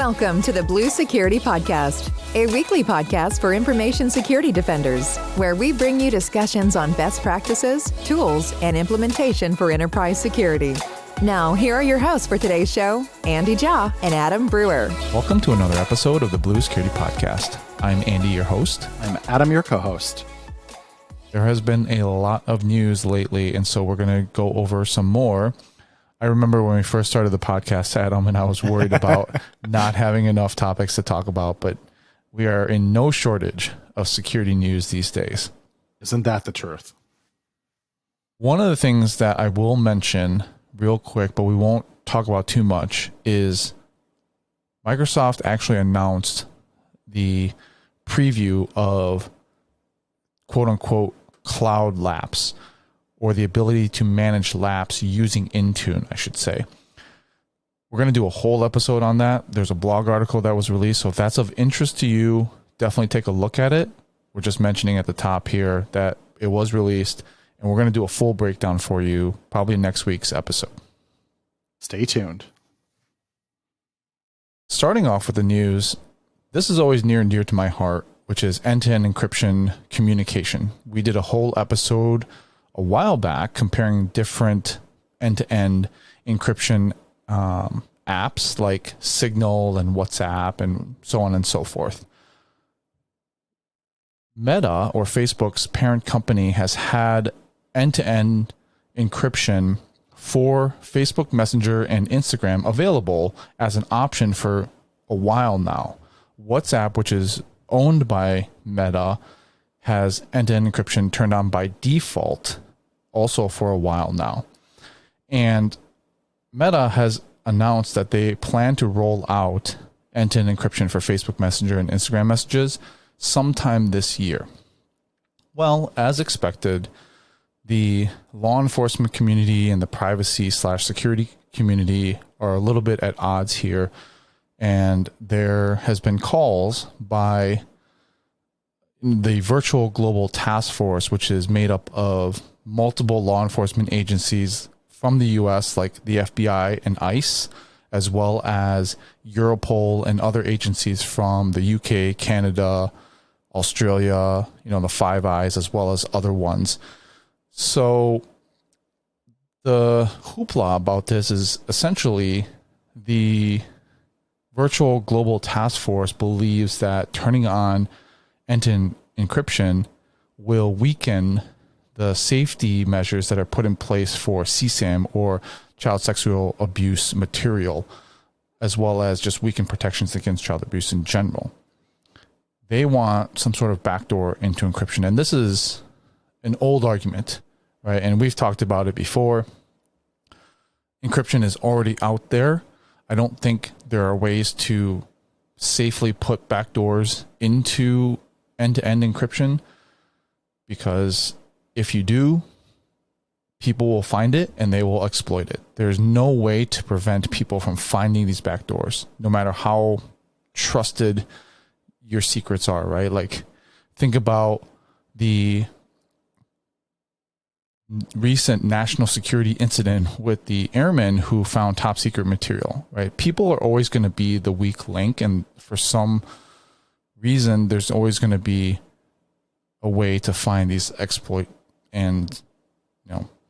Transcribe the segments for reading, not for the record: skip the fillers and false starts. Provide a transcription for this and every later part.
Welcome to the Blue Security Podcast, a weekly podcast for information security defenders, where we bring you discussions on best practices, tools, and implementation for enterprise security. Now, here are your hosts for today's show, Andy Jha and Adam Brewer. Welcome to another episode of the Blue Security Podcast. I'm Andy, your host. I'm Adam, your co-host. There has been a lot of news lately, and so we're going to go over some more. I remember when we first started the podcast, Adam, and I was worried about not having enough topics to talk about, but we are in no shortage of security news these days. Isn't that the truth? One of the things that I will mention real quick, but we won't talk about too much, is Microsoft actually announced the preview of quote-unquote cloud lapse, or the ability to manage lapse using Intune, I should say. We're going to do a whole episode on that. There's a blog article that was released, so if that's of interest to you, definitely take a look at it. We're just mentioning at the top here that it was released, and we're going to do a full breakdown for you probably next week's episode. Stay tuned. Starting off with the news, this is always near and dear to my heart, which is end-to-end encryption communication. We did a whole episode a while back comparing different end-to-end encryption apps like Signal and WhatsApp and so on and so forth. Meta, or Facebook's parent company, has had end-to-end encryption for Facebook Messenger and Instagram available as an option for a while now. WhatsApp, which is owned by Meta, has end-to-end encryption turned on by default also for a while now. And Meta has announced that they plan to roll out end-to-end encryption for Facebook Messenger and Instagram messages sometime this year. Well, as expected, the law enforcement community and the privacy/security community are a little bit at odds here. And there has been calls by the Virtual Global Task Force, which is made up of multiple law enforcement agencies from the U.S., like the FBI and ICE, as well as Europol and other agencies from the UK, Canada, Australia, the Five Eyes, as well as other ones. So the hoopla about this is essentially the Virtual Global Task Force believes that turning on end-to-end encryption will weaken the safety measures that are put in place for CSAM, or child sexual abuse material, as well as just weaken protections against child abuse in general. They want some sort of backdoor into encryption, and this is an old argument, right? And we've talked about it before. Encryption is already out there. I don't think there are ways to safely put backdoors into end-to-end encryption, because if you do, people will find it and they will exploit it. There's no way to prevent people from finding these backdoors, no matter how trusted your secrets are, right? Like, think about the recent national security incident with the airmen who found top secret material, right? People are always going to be the weak link, and for some reason, there's always going to be a way to find these exploit and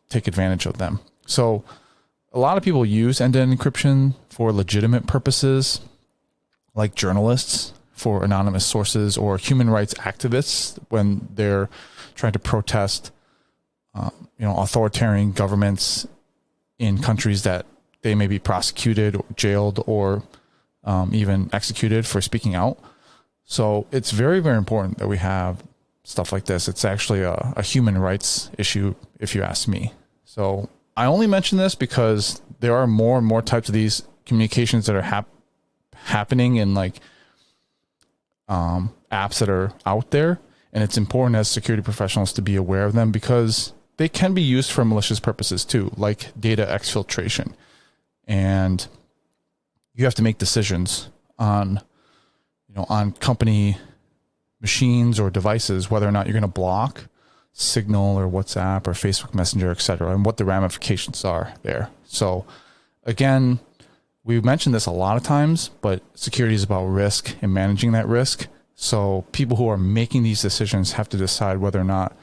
take advantage of them. So a lot of people use end-to-end encryption for legitimate purposes, like journalists for anonymous sources, or human rights activists when they're trying to protest authoritarian governments in countries that they may be prosecuted or jailed or even executed for speaking out. So it's very, very important that we have stuff like this. It's actually a human rights issue, if you ask me. So I only mention this because there are more and more types of these communications that are happening in apps that are out there. And it's important as security professionals to be aware of them, because they can be used for malicious purposes too, like data exfiltration. And you have to make decisions on company machines or devices, whether or not you're going to block Signal or WhatsApp or Facebook Messenger, etc., and what the ramifications are there. So again, we've mentioned this a lot of times, but security is about risk and managing that risk. So people who are making these decisions have to decide whether or not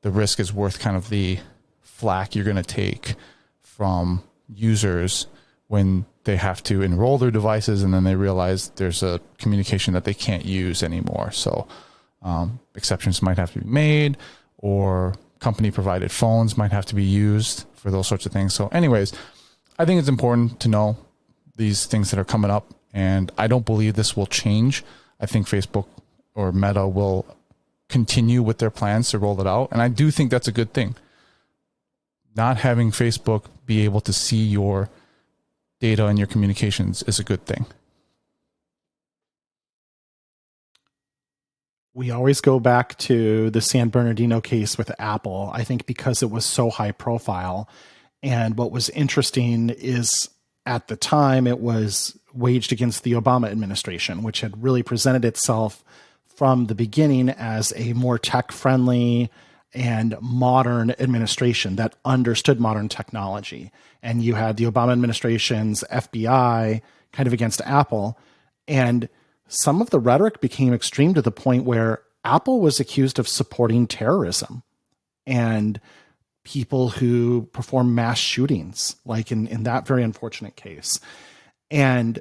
the risk is worth kind of the flack you're going to take from users when they have to enroll their devices and then they realize there's a communication that they can't use anymore. So exceptions might have to be made, or company provided phones might have to be used for those sorts of things. So anyways, I think it's important to know these things that are coming up, and I don't believe this will change. I think Facebook or Meta will continue with their plans to roll it out, and I do think that's a good thing. Not having Facebook be able to see your data and your communications is a good thing. We always go back to the San Bernardino case with Apple, I think because it was so high profile. And what was interesting is at the time it was waged against the Obama administration, which had really presented itself from the beginning as a more tech-friendly and modern administration that understood modern technology. And you had the Obama administration's FBI kind of against Apple. And some of the rhetoric became extreme to the point where Apple was accused of supporting terrorism and people who perform mass shootings, like in that very unfortunate case. And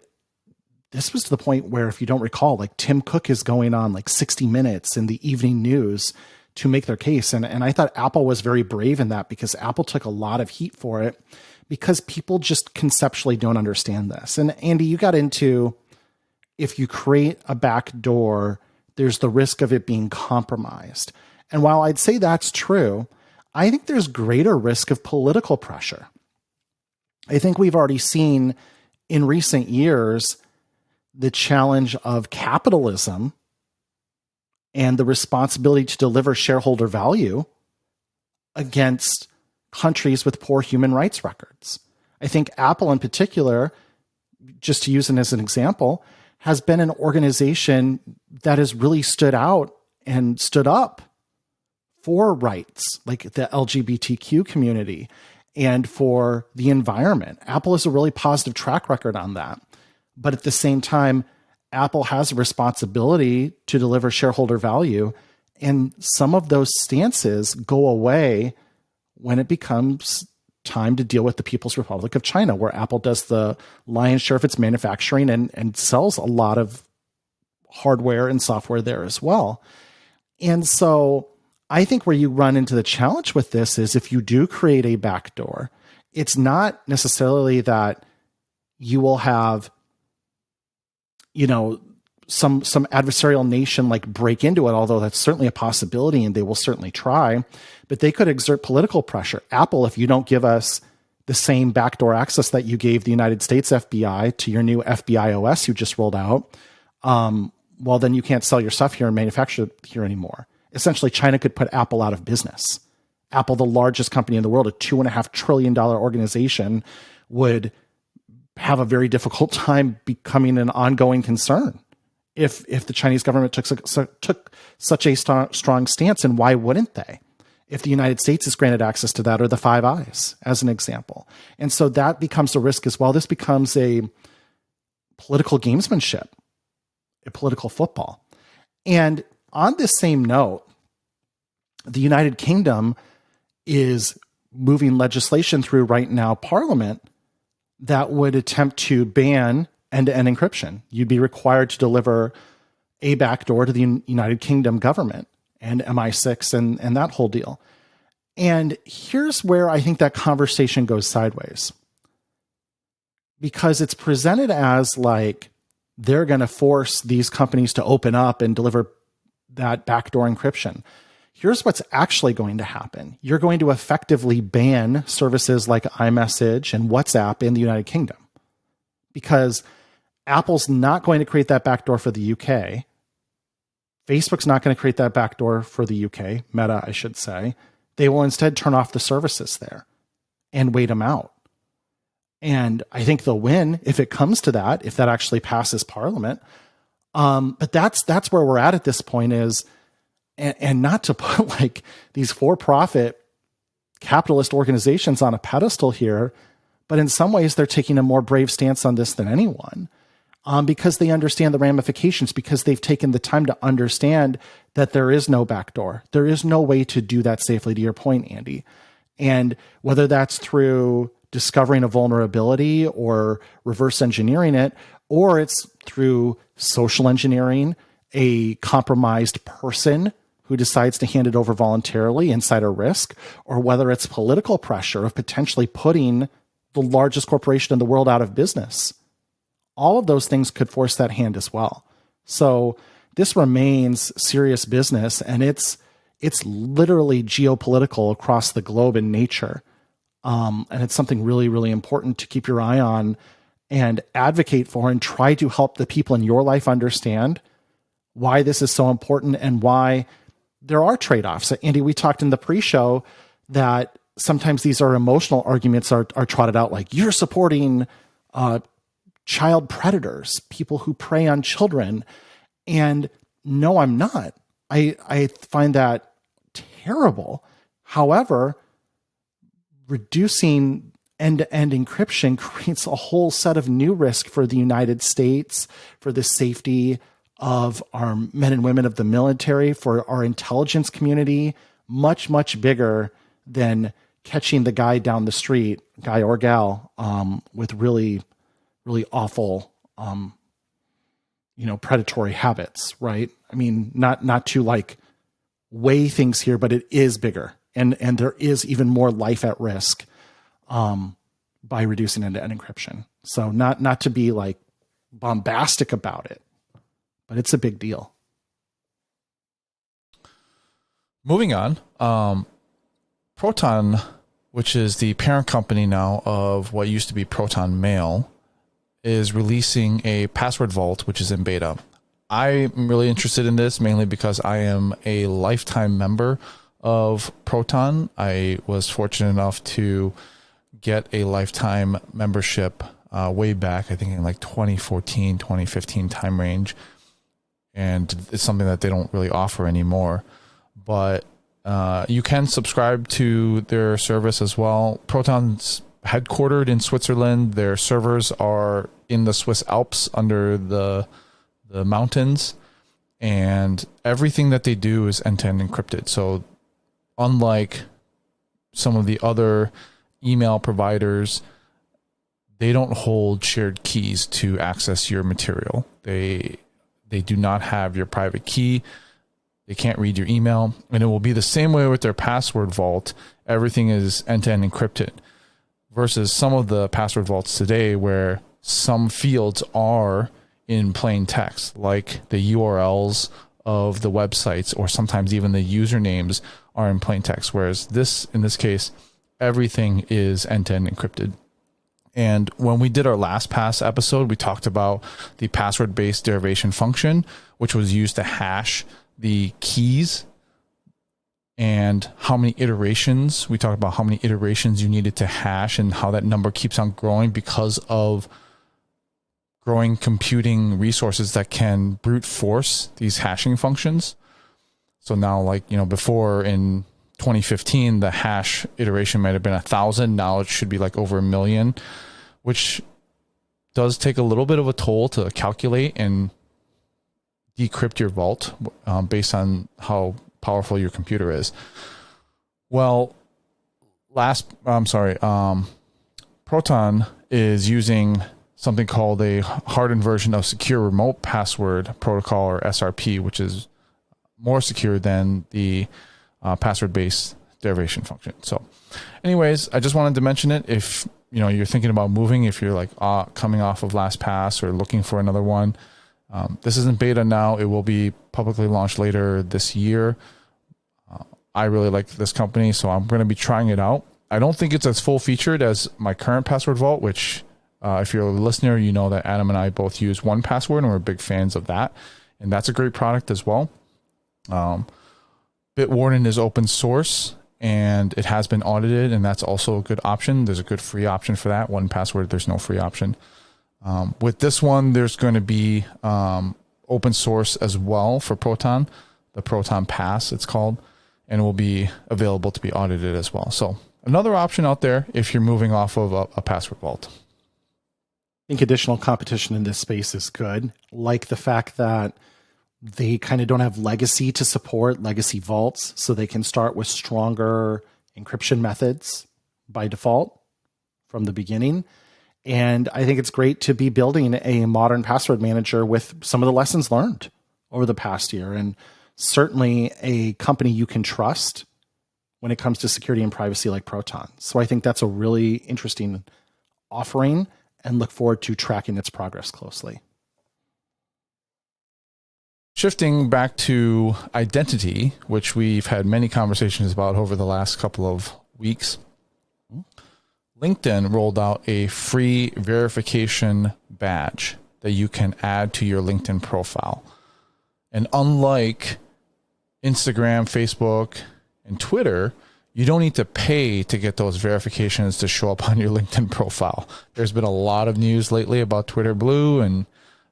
this was to the point where, if you don't recall, like Tim Cook is going on like 60 Minutes in the evening news to make their case. And I thought Apple was very brave in that, because Apple took a lot of heat for it because people just conceptually don't understand this. And Andy, you got into, if you create a back door, there's the risk of it being compromised. And while I'd say that's true, I think there's greater risk of political pressure. I think we've already seen in recent years the challenge of capitalism and the responsibility to deliver shareholder value against countries with poor human rights records. I think Apple in particular, just to use it as an example, has been an organization that has really stood out and stood up for rights, like the LGBTQ community and for the environment. Apple has a really positive track record on that. But at the same time, Apple has a responsibility to deliver shareholder value. And some of those stances go away when it becomes time to deal with the People's Republic of China, where Apple does the lion's share of its manufacturing and sells a lot of hardware and software there as well. And so I think where you run into the challenge with this is, if you do create a backdoor, it's not necessarily that you will have, some adversarial nation like break into it, although that's certainly a possibility and they will certainly try, but they could exert political pressure. Apple, if you don't give us the same backdoor access that you gave the United States FBI to your new FBI OS you just rolled out, well, then you can't sell your stuff here and manufacture it here anymore. Essentially, China could put Apple out of business. Apple, the largest company in the world, a $2.5 trillion organization, would have a very difficult time becoming an ongoing concern if the Chinese government took such a strong stance. And why wouldn't they? If the United States is granted access to that, or the Five Eyes, as an example. And so that becomes a risk as well. This becomes a political gamesmanship, a political football. And on this same note, the United Kingdom is moving legislation through right now, Parliament, that would attempt to ban end-to-end encryption. You'd be required to deliver a backdoor to the United Kingdom government and MI6 and that whole deal. And here's where I think that conversation goes sideways, because it's presented as like they're going to force these companies to open up and deliver that backdoor encryption. Here's what's actually going to happen. You're going to effectively ban services like iMessage and WhatsApp in the United Kingdom, because Apple's not going to create that backdoor for the UK. Facebook's not going to create that backdoor for the UK, Meta, I should say. They will instead turn off the services there and wait them out. And I think they'll win if it comes to that, if that actually passes Parliament. But that's where we're at this point is, and not to put like these for-profit capitalist organizations on a pedestal here, But in some ways, they're taking a more brave stance on this than anyone, because they understand the ramifications, because they've taken the time to understand that there is no backdoor. There is no way to do that safely, to your point, Andy. And whether that's through discovering a vulnerability or reverse engineering it, or it's through social engineering a compromised person who decides to hand it over voluntarily, insider risk, or whether it's political pressure of potentially putting the largest corporation in the world out of business. All of those things could force that hand as well. So this remains serious business, and it's literally geopolitical across the globe in nature. And it's something really, really important to keep your eye on and advocate for, and try to help the people in your life understand why this is so important and why there are trade-offs. Andy, we talked in the pre-show that sometimes these are emotional arguments are trotted out, like you're supporting child predators, people who prey on children. And no, I'm not. I find that terrible. However, reducing end-to-end encryption creates a whole set of new risk for the United States, for the safety of our men and women of the military, for our intelligence community, much, much bigger than catching the guy down the street, guy or gal, with really, really awful, predatory habits, right? I mean, not to like weigh things here, but it is bigger, and there is even more life at risk by reducing end-to-end encryption. So not to be like bombastic about it, but it's a big deal. Moving on, Proton, which is the parent company now of what used to be Proton Mail, is releasing a password vault, which is in beta. I'm really interested in this mainly because I am a lifetime member of Proton. I was fortunate enough to get a lifetime membership way back, I think in like 2014, 2015 time range. And it's something that they don't really offer anymore. But you can subscribe to their service as well. Proton's headquartered in Switzerland. Their servers are in the Swiss Alps under the mountains. And everything that they do is end-to-end encrypted. So unlike some of the other email providers, they don't hold shared keys to access your material. They do not have your private key. They can't read your email. And it will be the same way with their password vault. Everything is end-to-end encrypted versus some of the password vaults today where some fields are in plain text, like the URLs of the websites, or sometimes even the usernames are in plain text. Whereas in this case, everything is end-to-end encrypted. And when we did our last pass episode, we talked about the password-based derivation function, which was used to hash the keys and how many iterations. We talked about how many iterations you needed to hash and how that number keeps on growing because of growing computing resources that can brute force these hashing functions. So now, before in 2015, the hash iteration might have been 1,000. Now it should be like over 1 million, which does take a little bit of a toll to calculate and decrypt your vault based on how powerful your computer is. Well, Proton is using something called a hardened version of Secure Remote Password Protocol, or SRP, which is more secure than the password-based derivation function. So anyways, I just wanted to mention it. If you're thinking about moving, if you're like coming off of LastPass or looking for another one, this isn't beta now. It will be publicly launched later this year. I really like this company, so I'm going to be trying it out. I don't think it's as full featured as my current password vault, which if you're a listener, you know that Adam and I both use 1Password, and we're big fans of that. And that's a great product as well. Bitwarden is open source, and it has been audited, and that's also a good option. There's a good free option for that. 1Password, there's no free option. With this one, there's going to be open source as well for Proton, the Proton Pass it's called, and it will be available to be audited as well. So another option out there if you're moving off of a password vault. I think additional competition in this space is good, like the fact that they kind of don't have legacy to support legacy vaults, so they can start with stronger encryption methods by default from the beginning. And I think it's great to be building a modern password manager with some of the lessons learned over the past year, and certainly a company you can trust when it comes to security and privacy like Proton. So I think that's a really interesting offering and look forward to tracking its progress closely. Shifting back to identity, which we've had many conversations about over the last couple of weeks, LinkedIn rolled out a free verification badge that you can add to your LinkedIn profile. And unlike Instagram, Facebook, and Twitter, you don't need to pay to get those verifications to show up on your LinkedIn profile. There's been a lot of news lately about Twitter Blue and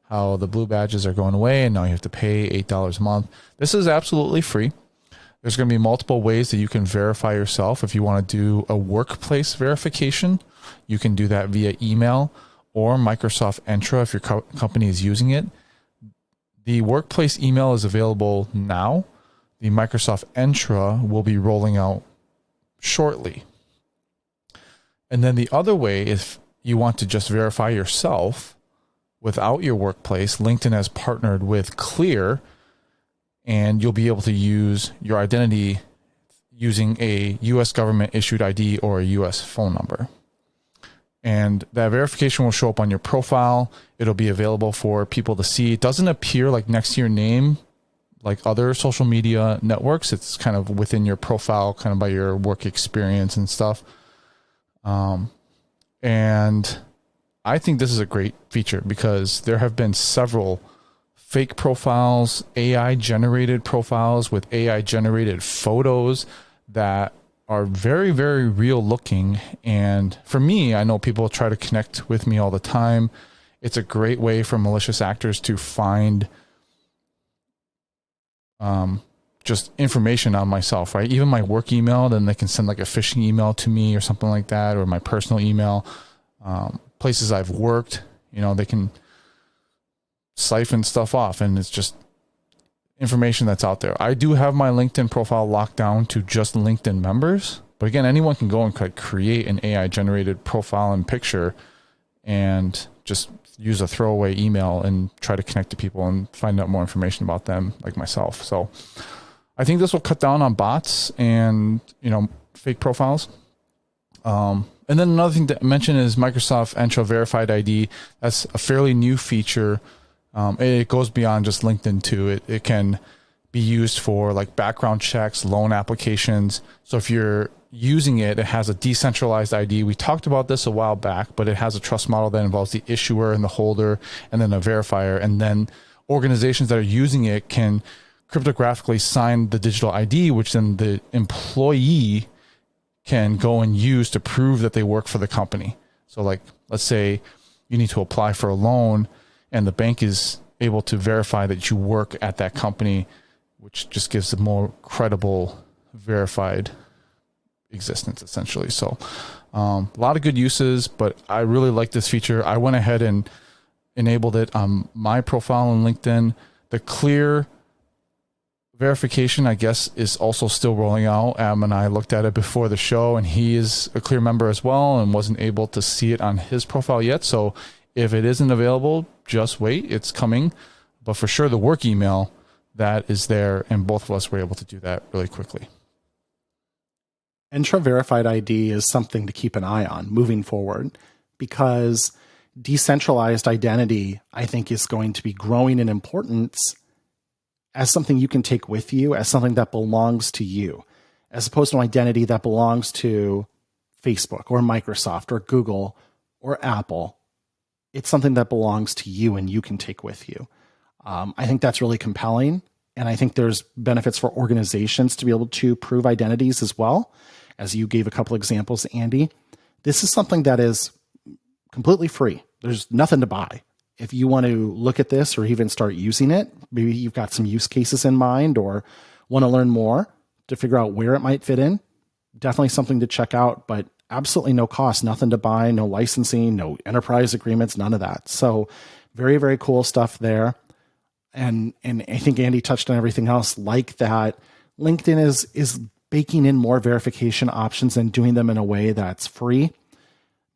how the blue badges are going away, and now you have to pay $8 a month. This is absolutely free. There's going to be multiple ways that you can verify yourself. If you want to do a workplace verification, you can do that via email or Microsoft Entra if your company is using it. The workplace email is available now. The Microsoft Entra will be rolling out shortly. And then the other way, if you want to just verify yourself without your workplace, LinkedIn has partnered with Clear, and you'll be able to use your identity using a U.S. government issued ID or a U.S. phone number. And that verification will show up on your profile. It'll be available for people to see. It doesn't appear like next to your name like other social media networks. It's kind of within your profile, kind of by your work experience and stuff. And I think this is a great feature because there have been several fake profiles, AI generated profiles with AI generated photos that are very, very real looking. And for me, I know people try to connect with me all the time. It's a great way for malicious actors to find just information on myself, right? Even my work email, then they can send like a phishing email to me or something like that, or my personal email. Places I've worked, they can siphon stuff off, and it's just information that's out there. I do have my LinkedIn profile locked down to just LinkedIn members, but again, anyone can go and create an AI generated profile and picture and just use a throwaway email and try to connect to people and find out more information about them, like myself. So I think this will cut down on bots and, fake profiles. And then another thing to mention is Microsoft Entra Verified ID. That's a fairly new feature. It goes beyond just LinkedIn too. It can be used for like background checks, loan applications. So if you're using it, it has a decentralized ID. We talked about this a while back, but it has a trust model that involves the issuer and the holder and then a verifier. And then organizations that are using it can cryptographically sign the digital ID, which then the employee can go and use to prove that they work for the company. So like, let's say you need to apply for a loan and the bank is able to verify that you work at that company, which just gives a more credible, verified existence, essentially. So a lot of good uses, but I really like this feature. I went ahead and enabled it on my profile on LinkedIn. The Clear verification, I guess, is also still rolling out. Adam and I looked at it before the show, and he is a Clear member as well and wasn't able to see it on his profile yet. So if it isn't available, just wait. It's coming. But for sure, the work email, that is there, and both of us were able to do that really quickly. Entra Verified ID is something to keep an eye on moving forward, because decentralized identity, I think, is going to be growing in importance as something you can take with you, as something that belongs to you, as opposed to an identity that belongs to Facebook or Microsoft or Google or Apple. It's something that belongs to you and you can take with you. I think that's really compelling. And I think there's benefits for organizations to be able to prove identities as well. As you gave a couple examples, Andy, this is something that is completely free. There's nothing to buy. If you want to look at this or even start using it, maybe you've got some use cases in mind or want to learn more to figure out where it might fit in, definitely something to check out, but absolutely no cost, nothing to buy, no licensing, no enterprise agreements, none of that. So very, very cool stuff there. And I think Andy touched on everything else like that. LinkedIn is baking in more verification options and doing them in a way that's free,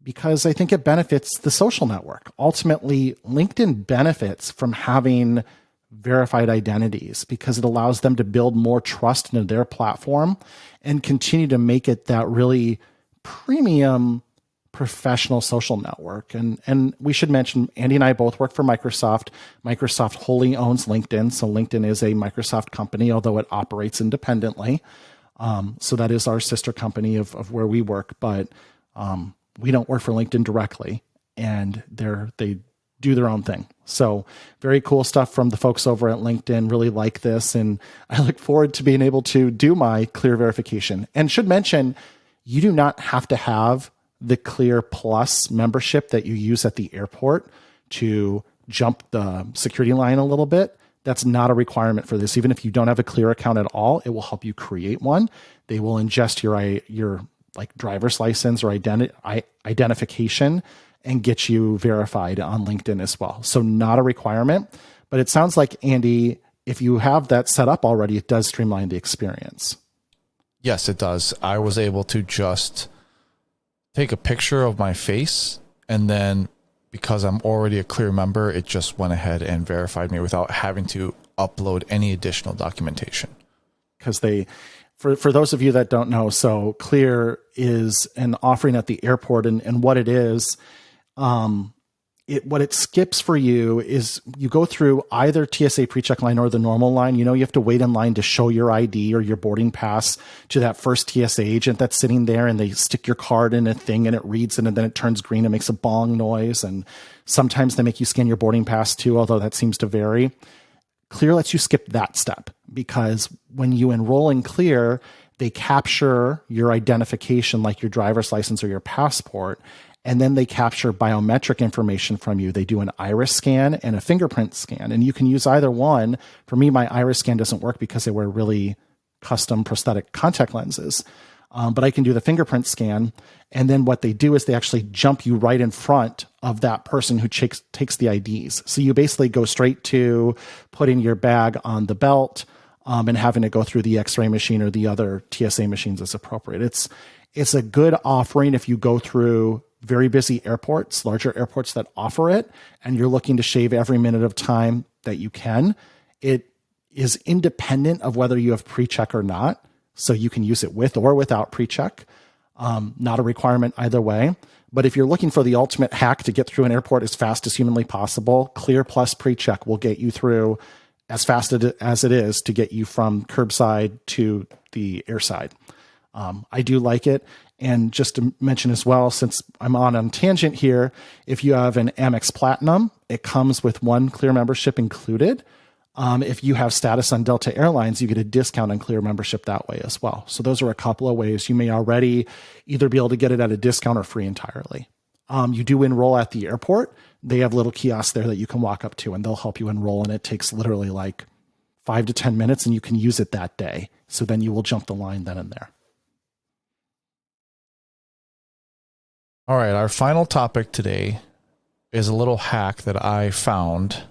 because I think it benefits the social network. Ultimately, LinkedIn benefits from having verified identities because it allows them to build more trust into their platform and continue to make it that really premium professional social network. And we should mention, Andy and I both work for Microsoft. Microsoft wholly owns LinkedIn. So LinkedIn is a Microsoft company, although it operates independently. So that is our sister company of where we work, but we don't work for LinkedIn directly, and they do their own thing. So very cool stuff from the folks over at LinkedIn. Really like this. And I look forward to being able to do my Clear verification. And should mention, you do not have to have the Clear Plus membership that you use at the airport to jump the security line a little bit. That's not a requirement for this. Even if you don't have a Clear account at all, it will help you create one. They will ingest your like driver's license or identification and get you verified on LinkedIn as well. So not a requirement, but it sounds like, Andy, if you have that set up already, it does streamline the experience. Yes, it does. I was able to just take a picture of my face, and then because I'm already a Clear member, it just went ahead and verified me without having to upload any additional documentation. Because for those of you that don't know, so Clear is an offering at the airport, and what it is, what it skips for you is you go through either TSA PreCheck line or the normal line. You have to wait in line to show your ID or your boarding pass to that first TSA agent that's sitting there, and they stick your card in a thing and it reads it, and then it turns green and makes a bong noise. And sometimes they make you scan your boarding pass too, although that seems to vary. Clear lets you skip that step, because when you enroll in Clear, they capture your identification like your driver's license or your passport, and then they capture biometric information from you. They do an iris scan and a fingerprint scan, and you can use either one. For me, my iris scan doesn't work because I wear really custom prosthetic contact lenses, but I can do the fingerprint scan. And then what they do is they actually jump you right in front of that person who takes the IDs. So you basically go straight to putting your bag on the belt and having to go through the X-ray machine or the other TSA machines as appropriate. It's a good offering if you go through very busy airports, larger airports that offer it, and you're looking to shave every minute of time that you can. It is independent of whether you have PreCheck or not, so you can use it with or without PreCheck. Not a requirement either way. But if you're looking for the ultimate hack to get through an airport as fast as humanly possible, Clear plus PreCheck will get you through as fast as it is to get you from curbside to the airside. I do like it. And just to mention as well, since I'm on a tangent here, if you have an Amex Platinum, it comes with one Clear membership included. If you have status on Delta Airlines, you get a discount on Clear membership that way as well. So those are a couple of ways you may already either be able to get it at a discount or free entirely. You do enroll at the airport. They have little kiosks there that you can walk up to, and they'll help you enroll. And it takes literally like 5 to 10 minutes, and you can use it that day. So then you will jump the line then and there. All right, our final topic today is a little hack that I found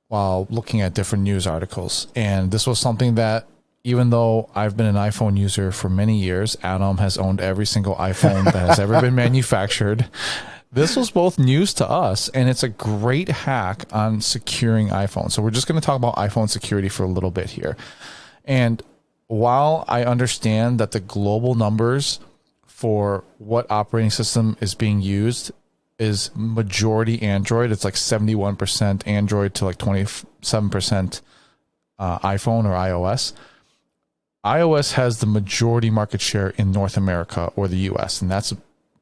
while looking at different news articles. And this was something that, even though I've been an iPhone user for many years, Adam has owned every single iPhone that has ever been manufactured. This was both news to us, and it's a great hack on securing iPhone. So we're just going to talk about iPhone security for a little bit here. And while I understand that the global numbers for what operating system is being used is majority Android, it's like 71% Android to like 27% iPhone or iOS. iOS has the majority market share in North America or the US, and that's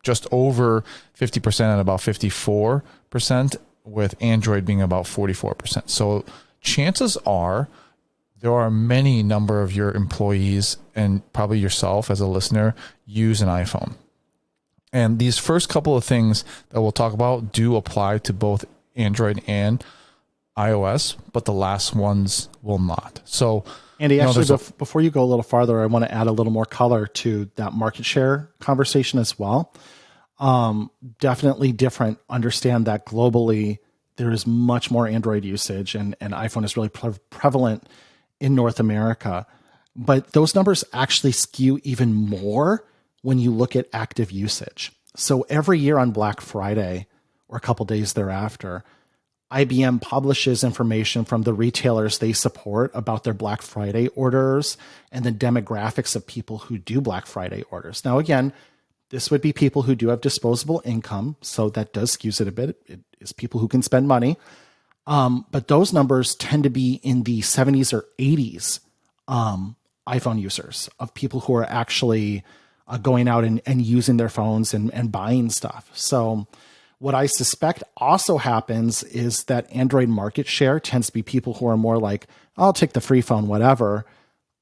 just over 50% and about 54%, with Android being about 44%. So chances are there are many number of your employees and probably yourself as a listener use an iPhone. And these first couple of things that we'll talk about do apply to both Android and iOS, but the last ones will not. So, Andy, actually, before you go a little farther, I want to add a little more color to that market share conversation as well. Definitely different. Understand that globally, there is much more Android usage, and iPhone is really prevalent in North America. But those numbers actually skew even more when you look at active usage. So every year on Black Friday or a couple days thereafter, IBM publishes information from the retailers they support about their Black Friday orders and the demographics of people who do Black Friday orders. Now, again, this would be people who do have disposable income, so that does skew it a bit. It is people who can spend money. But those numbers tend to be in the 70s or 80s iPhone users, of people who are actually going out and using their phones and buying stuff. So what I suspect also happens is that Android market share tends to be people who are more like, I'll take the free phone, whatever.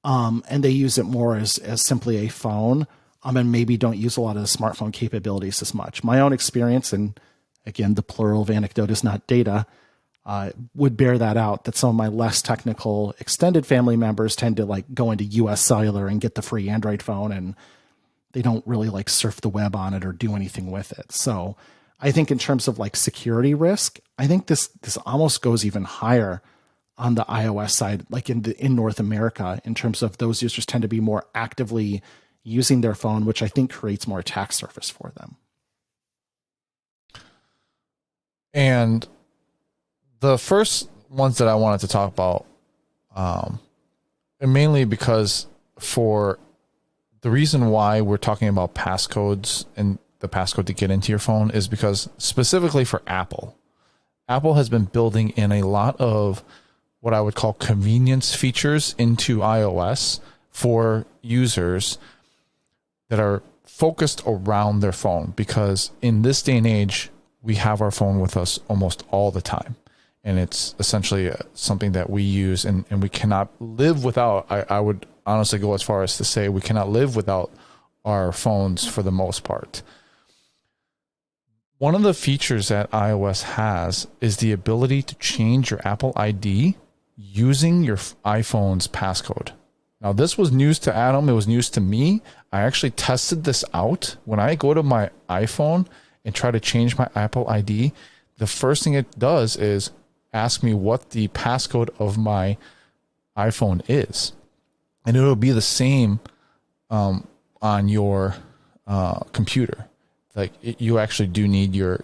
And they use it more as simply a phone, and maybe don't use a lot of the smartphone capabilities as much. My own experience, and again, the plural of anecdote is not data, would bear that out, that some of my less technical extended family members tend to like go into US Cellular and get the free Android phone, and they don't really like surf the web on it or do anything with it. So I think in terms of like security risk, I think this almost goes even higher on the iOS side, like in North America, in terms of those users tend to be more actively using their phone, which I think creates more attack surface for them. And the first ones that I wanted to talk about, and mainly because for the reason why we're talking about passcodes and the passcode to get into your phone is because specifically for Apple has been building in a lot of what I would call convenience features into iOS for users that are focused around their phone, because in this day and age, we have our phone with us almost all the time. And it's essentially something that we use and we cannot live without. I would honestly go as far as to say we cannot live without our phones for the most part. One of the features that iOS has is the ability to change your Apple ID using your iPhone's passcode. Now, this was news to Adam. It was news to me. I actually tested this out. When I go to my iPhone and try to change my Apple ID, the first thing it does is ask me what the passcode of my iPhone is. And it will be the same on your computer. Like you actually do need your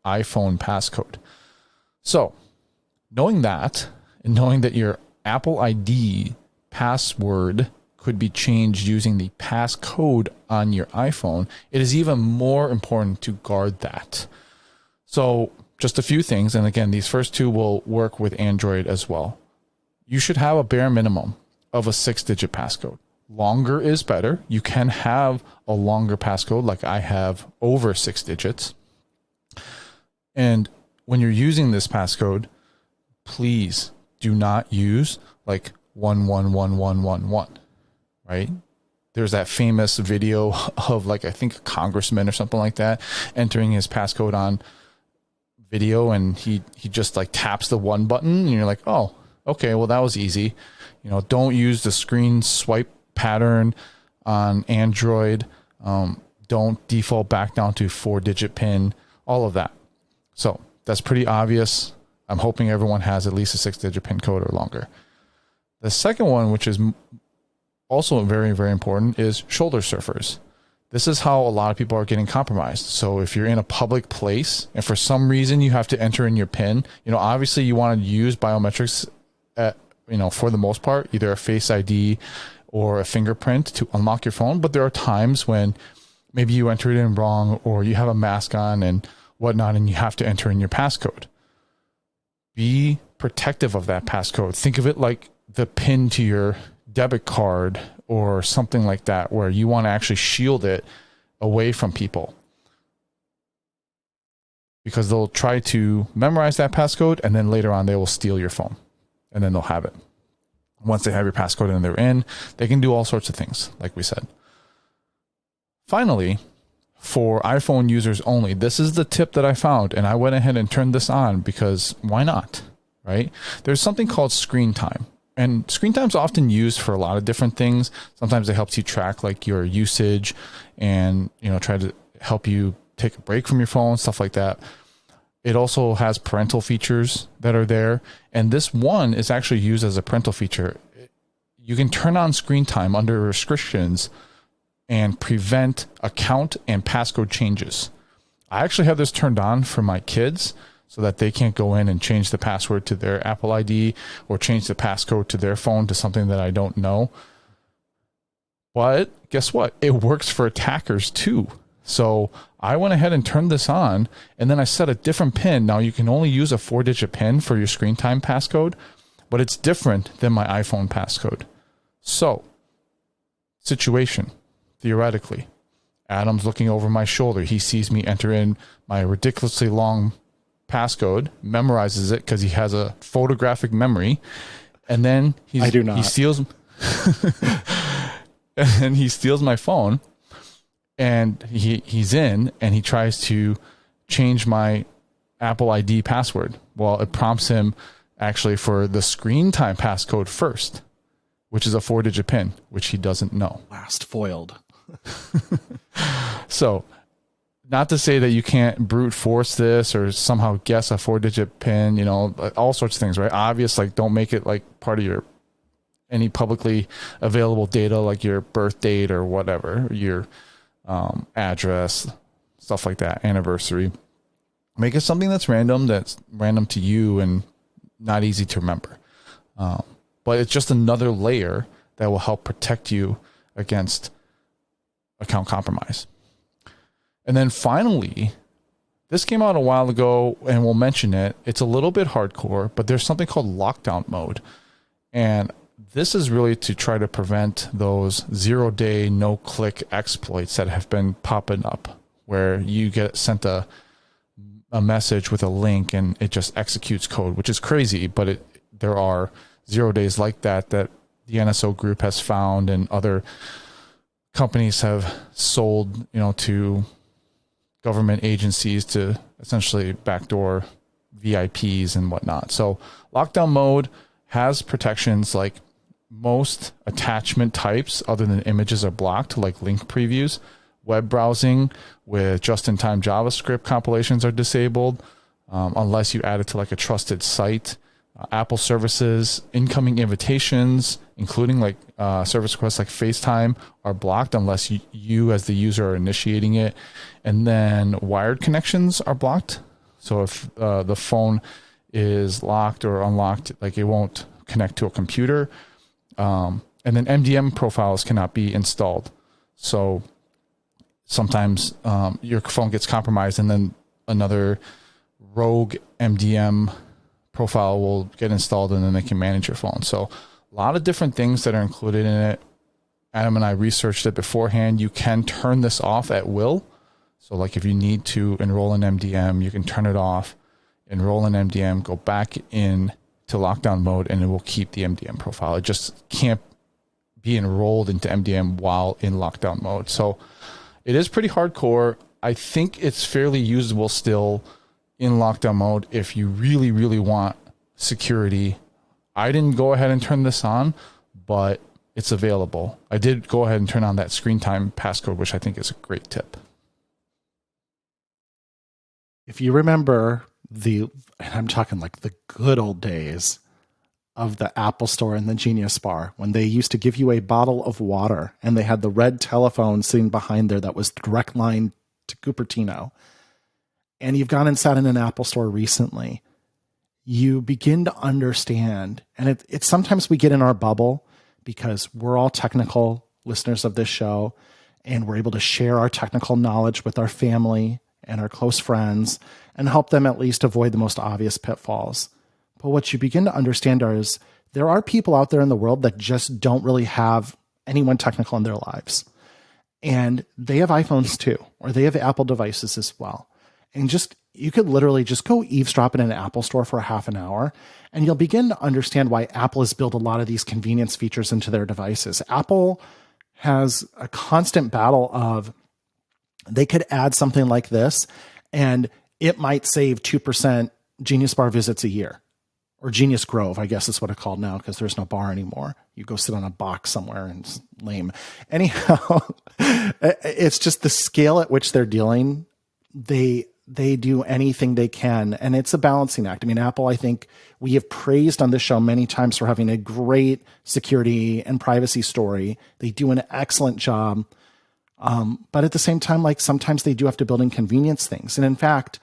iPhone passcode. So knowing that, and knowing that your Apple ID password could be changed using the passcode on your iPhone, it is even more important to guard that. So just a few things, and again, these first two will work with Android as well. You should have a bare minimum of a 6-digit passcode. Longer is better. You can have a longer passcode, like I have over 6 digits. And when you're using this passcode, please do not use like 111111, right? There's that famous video of like, I think a congressman or something like that entering his passcode on video, and he just like taps the one button and you're like, oh, okay, well that was easy. You know, don't use the screen swipe pattern on Android. Don't default back down to 4-digit PIN, all of that. So that's pretty obvious. I'm hoping everyone has at least a 6-digit PIN code or longer. The second one, which is also very, very important, is shoulder surfers. This is how a lot of people are getting compromised. So if you're in a public place and for some reason you have to enter in your PIN, obviously you want to use biometrics for the most part, either a Face ID or a fingerprint to unlock your phone. But there are times when maybe you enter it in wrong, or you have a mask on and whatnot, and you have to enter in your passcode. Be protective of that passcode. Think of it like the PIN to your debit card or something like that, where you want to actually shield it away from people, because they'll try to memorize that passcode and then later on they will steal your phone and then they'll have it. Once they have your passcode and they're in, they can do all sorts of things, like we said. Finally, for iPhone users only, this is the tip that I found, and I went ahead and turned this on because why not? right? There's something called screen time. And screen time is often used for a lot of different things. Sometimes it helps you track like your usage and, try to help you take a break from your phone, stuff like that. It also has parental features that are there. And this one is actually used as a parental feature. You can turn on screen time under restrictions and prevent account and passcode changes. I actually have this turned on for my kids so that they can't go in and change the password to their Apple ID or change the passcode to their phone to something that I don't know. But guess what? It works for attackers too. So I went ahead and turned this on, and then I set a different PIN. Now you can only use a 4-digit PIN for your screen time passcode, but it's different than my iPhone passcode. So, situation, theoretically, Adam's looking over my shoulder. He sees me enter in my ridiculously long passcode, memorizes it because he has a photographic memory, and then I do not. He steals and he steals my phone, and he's in and he tries to change my Apple ID password. Well, it prompts him actually for the screen time passcode first, which is a 4-digit PIN, which he doesn't know. Last foiled. So, not to say that you can't brute force this or somehow guess a 4-digit PIN, all sorts of things, right? Obvious, like don't make it like part of any publicly available data, like your birth date or whatever, your address, stuff like that, anniversary. Make it something that's random to you and not easy to remember. But it's just another layer that will help protect you against account compromise. And then finally, this came out a while ago, and we'll mention it. It's a little bit hardcore, but there's something called lockdown mode. And this is really to try to prevent those 0-day no-click exploits that have been popping up, where you get sent a message with a link and it just executes code, which is crazy, but there are 0 days like that the NSO group has found, and other companies have sold, to government agencies to essentially backdoor VIPs and whatnot. So lockdown mode has protections like most attachment types other than images are blocked, like link previews. Web browsing with just-in-time JavaScript compilations are disabled unless you add it to like a trusted site. Apple services, incoming invitations, including like service requests like FaceTime, are blocked unless you as the user are initiating it. And then wired connections are blocked. So if the phone is locked or unlocked, like it won't connect to a computer. And then MDM profiles cannot be installed. So sometimes your phone gets compromised and then another rogue MDM profile will get installed and then they can manage your phone. So a lot of different things that are included in it. Adam and I researched it beforehand. You can turn this off at will. So like if you need to enroll in MDM, you can turn it off, enroll in MDM, go back in to lockdown mode, and it will keep the MDM profile. It just can't be enrolled into MDM while in lockdown mode. So it is pretty hardcore. I think it's fairly usable still in lockdown mode if you really, really want security. I didn't go ahead and turn this on, but it's available. I did go ahead and turn on that screen time passcode, which I think is a great tip. If you remember and I'm talking like the good old days of the Apple Store and the Genius Bar, when they used to give you a bottle of water and they had the red telephone sitting behind there that was direct line to Cupertino, and you've gone and sat in an Apple Store recently, you begin to understand, and it's sometimes we get in our bubble because we're all technical listeners of this show, and we're able to share our technical knowledge with our family and our close friends and help them at least avoid the most obvious pitfalls. But what you begin to understand is there are people out there in the world that just don't really have anyone technical in their lives. And they have iPhones too, or they have Apple devices as well. And you could literally just go eavesdrop in an Apple Store for a half an hour, and you'll begin to understand why Apple has built a lot of these convenience features into their devices. Apple has a constant battle of, they could add something like this and it might save 2% Genius Bar visits a year, or Genius Grove, I guess is what it's called now because there's no bar anymore. You go sit on a box somewhere and it's lame. Anyhow, it's just the scale at which they're dealing. They do anything they can, and it's a balancing act. I mean, Apple, I think we have praised on this show many times for having a great security and privacy story. They do an excellent job. But at the same time, like sometimes they do have to build inconvenience things. And in fact,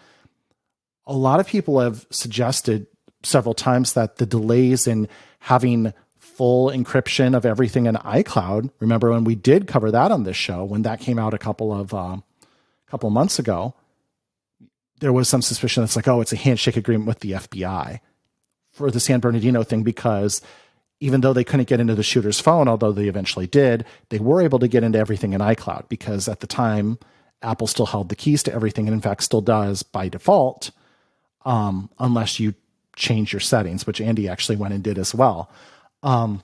a lot of people have suggested several times that the delays in having full encryption of everything in iCloud, remember when we did cover that on this show, when that came out a couple of months ago, there was some suspicion that's like, oh, it's a handshake agreement with the FBI for the San Bernardino thing, because even though they couldn't get into the shooter's phone, although they eventually did, they were able to get into everything in iCloud because at the time, Apple still held the keys to everything, and in fact still does by default, unless you change your settings, which Andy actually went and did as well. And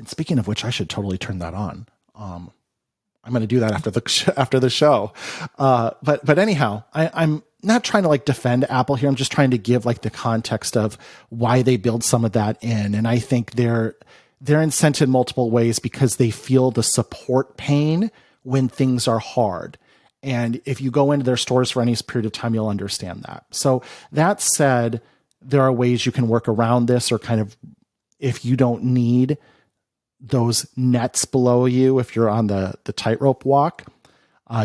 speaking of which, I should totally turn that on. I'm going to do that after the show. But anyhow, I'm not trying to like defend Apple here. I'm just trying to give like the context of why they build some of that in. And I think they're incented multiple ways because they feel the support pain when things are hard. And if you go into their stores for any period of time, you'll understand that. So that said, there are ways you can work around this, or kind of, if you don't need those nets below you, if you're on the tightrope walk,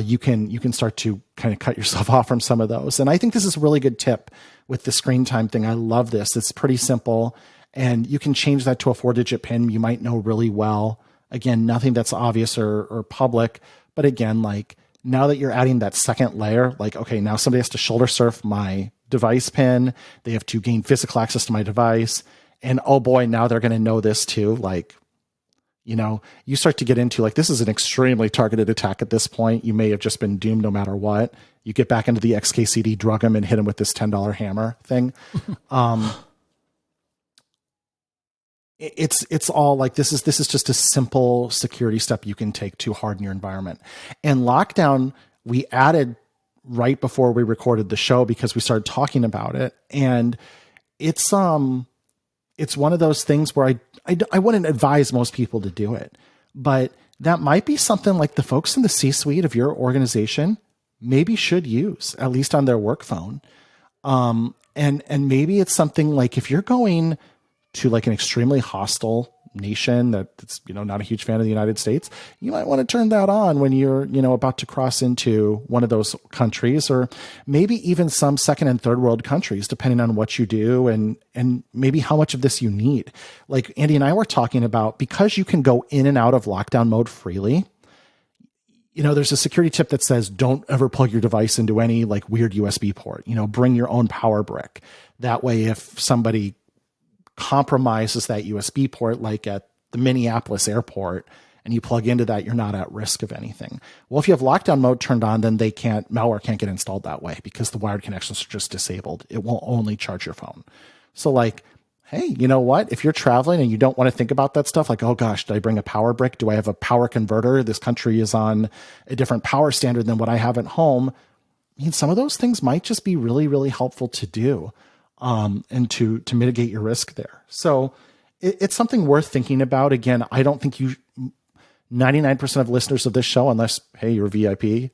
you can start to kind of cut yourself off from some of those. And I think this is a really good tip with the screen time thing. I love this. It's pretty simple, and you can change that to a 4-digit PIN you might know really well. Again, nothing that's obvious or public, but again, like now that you're adding that second layer, like, okay, now somebody has to shoulder surf my device PIN. They have to gain physical access to my device. And oh boy, now they're going to know this too. Like, you know, you start to get into like, this is an extremely targeted attack at this point. You may have just been doomed no matter what. You get back into the XKCD, drug them, and hit them with this $10 hammer thing. It's all like, this is just a simple security step you can take to harden your environment. And lockdown, we added right before we recorded the show because we started talking about it. And it's one of those things where I wouldn't advise most people to do it, but that might be something like the folks in the C-suite of your organization maybe should use, at least on their work phone. And maybe it's something like if you're going to like an extremely hostile nation that's, you know, not a huge fan of the United States, you might want to turn that on when you're, you know, about to cross into one of those countries, or maybe even some second and third world countries, depending on what you do and maybe how much of this you need. Like Andy and I were talking about, because you can go in and out of lockdown mode freely, you know, there's a security tip that says, don't ever plug your device into any like weird USB port, you know, bring your own power brick. That way, if somebody compromises that USB port, like at the Minneapolis airport, and you plug into that, you're not at risk of anything. Well, if you have lockdown mode turned on, then malware can't get installed that way because the wired connections are just disabled. It will only charge your phone. So like, hey, you know what? If you're traveling and you don't want to think about that stuff, like, oh gosh, did I bring a power brick? Do I have a power converter? This country is on a different power standard than what I have at home. I mean, some of those things might just be really, really helpful to do. And to mitigate your risk there. So it's something worth thinking about. Again, I don't think 99% of listeners of this show, unless, hey, you're VIP,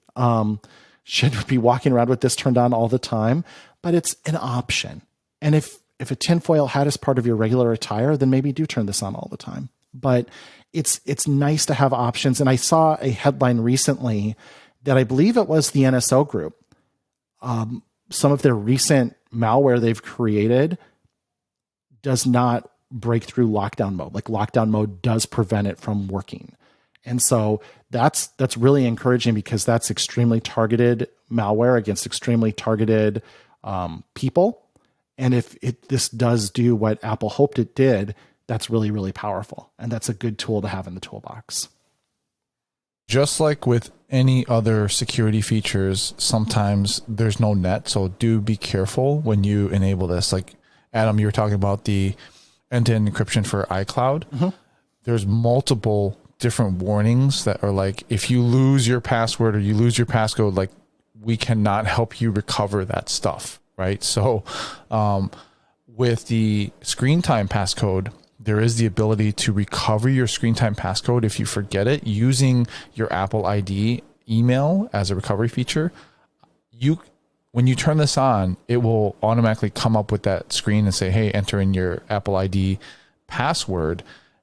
should be walking around with this turned on all the time, but it's an option. And if a tinfoil hat is part of your regular attire, then maybe do turn this on all the time. But it's nice to have options. And I saw a headline recently that I believe it was the NSO group. Some of their recent malware they've created does not break through lockdown mode. Like lockdown mode does prevent it from working. And so that's really encouraging because that's extremely targeted malware against extremely targeted people. And if this does do what Apple hoped it did, that's really, really powerful. And that's a good tool to have in the toolbox. Just like with any other security features, sometimes there's no net. So do be careful when you enable this. Like Adam, you were talking about the end-to-end encryption for iCloud. Mm-hmm. There's multiple different warnings that are like, if you lose your password or you lose your passcode, like we cannot help you recover that stuff. Right. So, with the screen time passcode, there is the ability to recover your screen time passcode if you forget it using your Apple ID email as a recovery feature. When you turn this on, it will automatically come up with that screen and say, hey, enter in your Apple ID password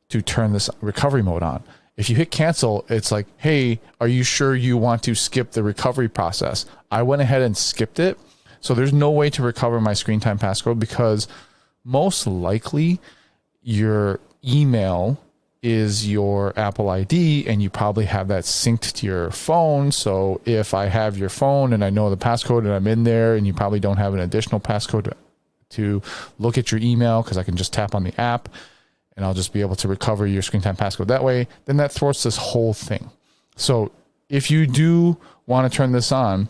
to turn this recovery mode on. If you hit cancel, it's like, hey, are you sure you want to skip the recovery process? I went ahead and skipped it. So there's no way to recover my screen time passcode because most likely your email is your Apple ID and you probably have that synced to your phone. So if I have your phone and I know the passcode and I'm in there and you probably don't have an additional passcode to look at your email because I can just tap on the app and I'll just be able to recover your screen time passcode that way, then that thwarts this whole thing. So if you do want to turn this on,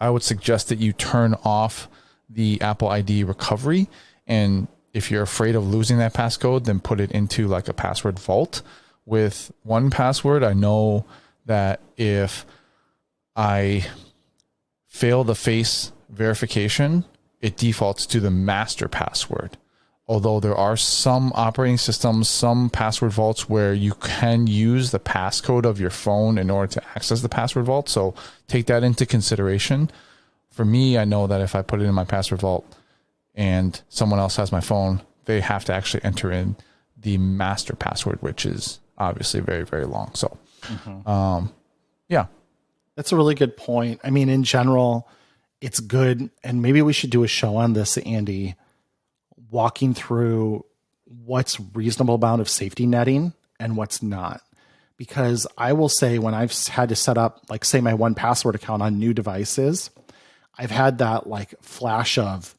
I would suggest that you turn off the Apple ID recovery, and if you're afraid of losing that passcode, then put it into like a password vault with 1Password. I know that if I fail the face verification, it defaults to the master password. Although there are some operating systems, some password vaults where you can use the passcode of your phone in order to access the password vault. So take that into consideration. For me, I know that if I put it in my password vault and someone else has my phone, they have to actually enter in the master password, which is obviously very, very long. So, yeah. That's a really good point. I mean, in general, it's good. And maybe we should do a show on this, Andy, walking through what's reasonable amount of safety netting and what's not. Because I will say when I've had to set up, like say my 1Password account on new devices, I've had that like flash of,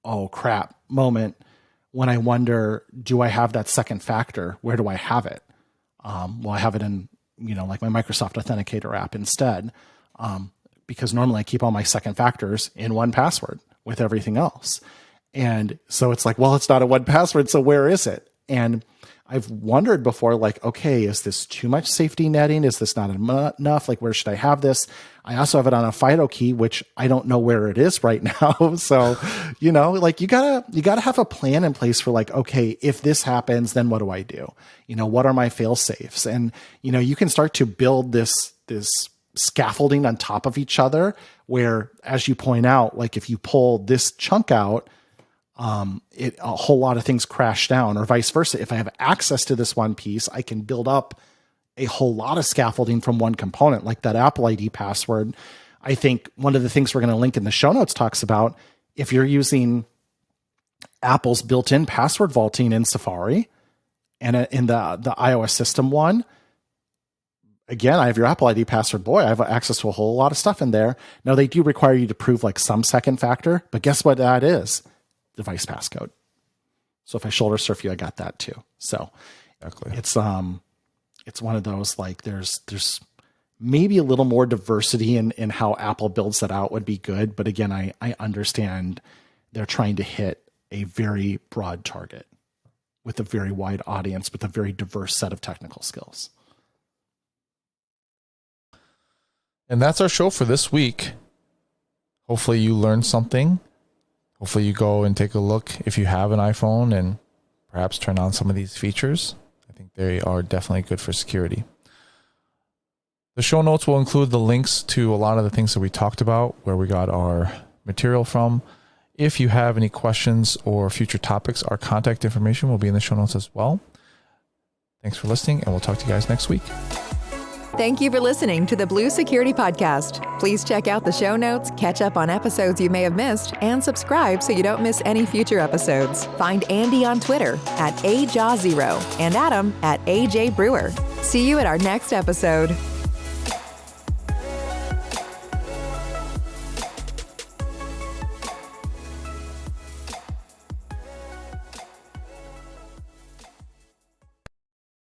oh crap moment when I wonder, do I have that second factor? Where do I have it? Well, I have it in, like my Microsoft Authenticator app instead. Because normally I keep all my second factors in 1Password with everything else. And so it's like, well, it's not a 1Password. So where is it? And I've wondered before, like, okay, is this too much safety netting? Is this not enough? Like, where should I have this? I also have it on a FIDO key, which I don't know where it is right now. So, like you gotta have a plan in place for like, okay, if this happens, then what do I do? What are my fail safes? And, you can start to build this scaffolding on top of each other where, as you point out, like if you pull this chunk out, a whole lot of things crash down, or vice versa. If I have access to this one piece, I can build up a whole lot of scaffolding from one component, like that Apple ID password. I think one of the things we're going to link in the show notes talks about if you're using Apple's built-in password vaulting in Safari and in the iOS system one. Again, I have your Apple ID password. Boy, I have access to a whole lot of stuff in there. Now, they do require you to prove like some second factor, but guess what that is? Device passcode. So if I shoulder surf you, I got that too. So exactly. It's one of those, like there's maybe a little more diversity in how Apple builds that out would be good. But again, I understand they're trying to hit a very broad target with a very wide audience with a very diverse set of technical skills. And that's our show for this week. Hopefully you learned something. Hopefully you go and take a look if you have an iPhone and perhaps turn on some of these features. I think they are definitely good for security. The show notes will include the links to a lot of the things that we talked about, where we got our material from. If you have any questions or future topics, our contact information will be in the show notes as well. Thanks for listening, and we'll talk to you guys next week. Thank you for listening to the Blue Security Podcast. Please check out the show notes, catch up on episodes you may have missed, and subscribe so you don't miss any future episodes. Find Andy on Twitter @AJaw0 and Adam @AJ Brewer. See you at our next episode.